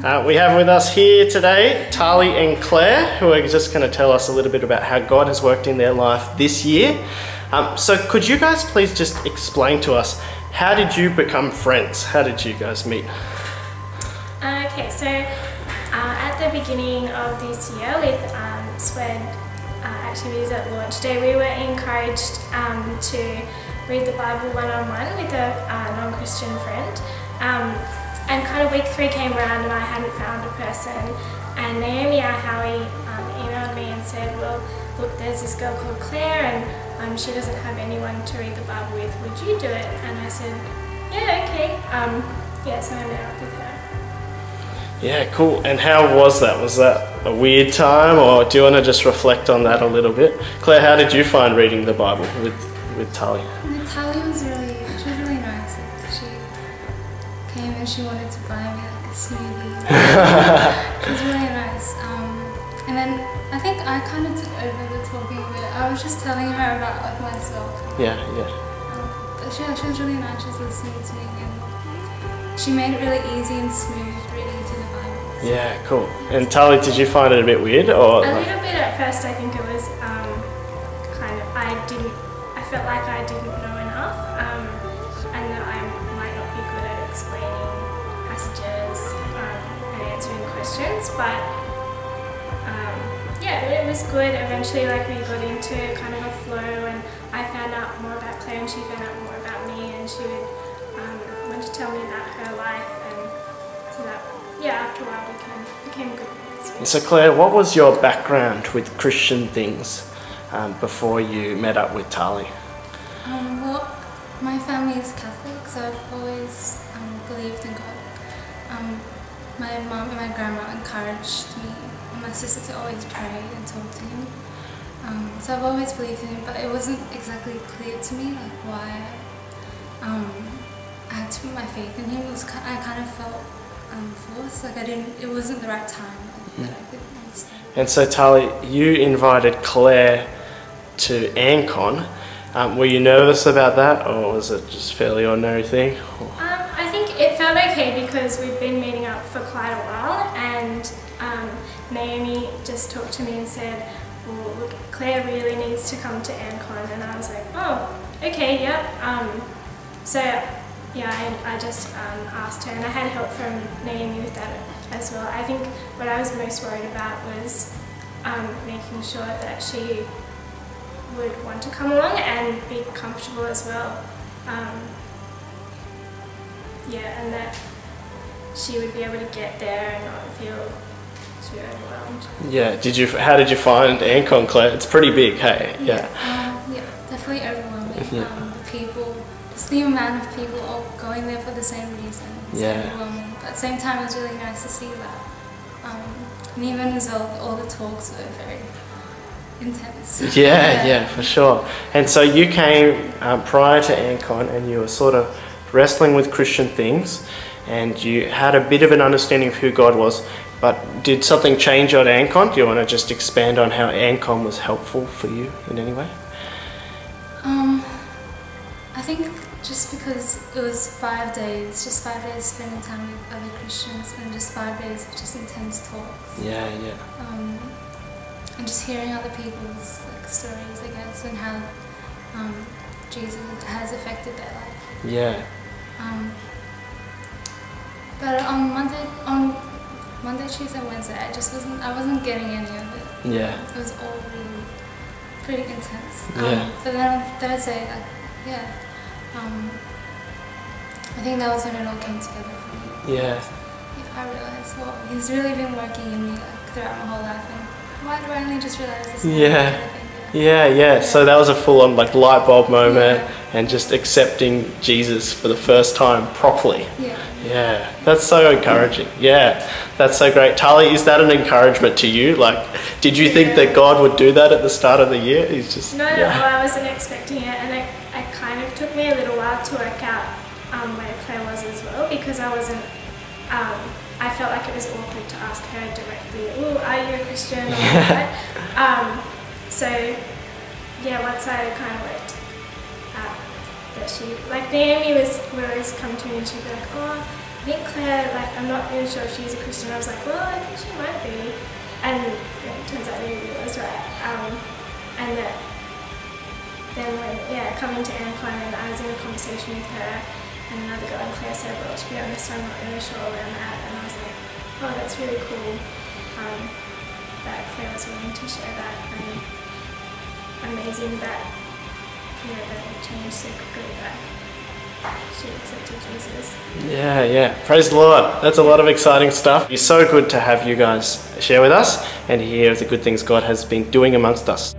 We have with us here today Tali and Claire, who are just going to tell us a little bit about how God has worked in their life this year. So could you guys please just explain to us, how did you become friends? How did you guys meet? Okay, so at the beginning of this year with SWED activities at launch day, we were encouraged to read the Bible one-on-one with a non-Christian friend. And kind of week 3 came around and I hadn't found a person, and Naomi, our Howie, emailed me and said, well, look, there's this girl called Claire and she doesn't have anyone to read the Bible with, would you do it? And I said, yeah, okay. Yeah, so I met up with her. Yeah, cool. And how was that? Was that a weird time, or do you want to just reflect on that a little bit? Claire, how did you find reading the Bible with Tali? Tali was really nice. She came and she wanted to buy me like a smoothie. It was really nice. And then I think I kind of took over the talking a bit. I was just telling her about like myself. Yeah. But she was really nice. She was listening to me, and she made it really easy and smooth reading to the Bible. So yeah, cool. And Tali, did you find it a bit weird, or? A little bit at first. I think it was kind of, I felt like I didn't know enough, and that I might not be good at explaining passages and answering questions, but yeah, it was good. Eventually, like, we got into kind of a flow, and I found out more about Claire and she found out more about me, and she would want to tell me about her life, and so that, yeah, after a while we became good friends. So Claire, what was your background with Christian things before you met up with Tali? Well, my family is Catholic, so I've always believed in God. My mum and my grandma encouraged me and my sister to always pray and talk to him. So I've always believed in him, but it wasn't exactly clear to me like why I had to put my faith in him. I kind of felt forced, like it wasn't the right time that I could understand. And so Tali, you invited Claire to Ancon. Were you nervous about that, or was it just fairly ordinary thing? I think it felt okay because we've been meeting up for quite a while, and Naomi just talked to me and said, well, look, Claire really needs to come to Ancon, and I was like, oh, okay, yep. So yeah, I just asked her, and I had help from Naomi with that as well. I think what I was most worried about was making sure that she would want to come along and be comfortable as well. Yeah, and that she would be able to get there and not feel too overwhelmed. Yeah, how did you find Ancon, Claire? It's pretty big, hey? Yeah, definitely overwhelming. Yeah. The people, just the amount of people all going there for the same reason. It's overwhelming. But at the same time, it was really nice to see that. And even as well, all the talks were very intense. Yeah, for sure. And so you came prior to Ancon, and you were sort of wrestling with Christian things, and you had a bit of an understanding of who God was, but did something change at Ancon? Do you want to just expand on how Ancon was helpful for you in any way? I think just because it was 5 days, just 5 days spending time with other Christians, and just 5 days of just intense talks. Yeah. And just hearing other people's stories, I guess, and how Jesus has affected their life. Yeah. But on Monday, Tuesday, Wednesday, I wasn't getting any of it. Yeah. It was all really pretty intense. Yeah. But then on Thursday, I think that was when it all came together for me. Yeah. I realized, well, he's really been working in me throughout my whole life, and why do I only just realize this now? Yeah. So that was a full-on light bulb moment, and just accepting Jesus for the first time properly. Yeah, that's so encouraging. Yeah, that's so great. Tali, is that an encouragement to you? Like, did you think that God would do that at the start of the year? He's just No, I wasn't expecting it, and it kind of took me a little while to work out where Claire was as well, because I wasn't. I felt like it was awkward to ask her directly, "Oh, are you a Christian?" or what. So yeah, once I kind of worked out that she, like Naomi would always come to me and she'd be like, "Oh, think Claire, like, I'm not really sure if she's a Christian. I was like, well, I think she might be. And it turns out maybe it was right. And that then when, coming to Ancon, and I was in a conversation with her and another girl, and Claire said, well, to be honest, I'm not really sure where I'm at. And I was like, oh, that's really cool that Claire was willing to share that, and amazing that, that it changed so quickly that she accepted Jesus. Yeah. Praise the Lord. That's a lot of exciting stuff. It's so good to have you guys share with us and hear the good things God has been doing amongst us.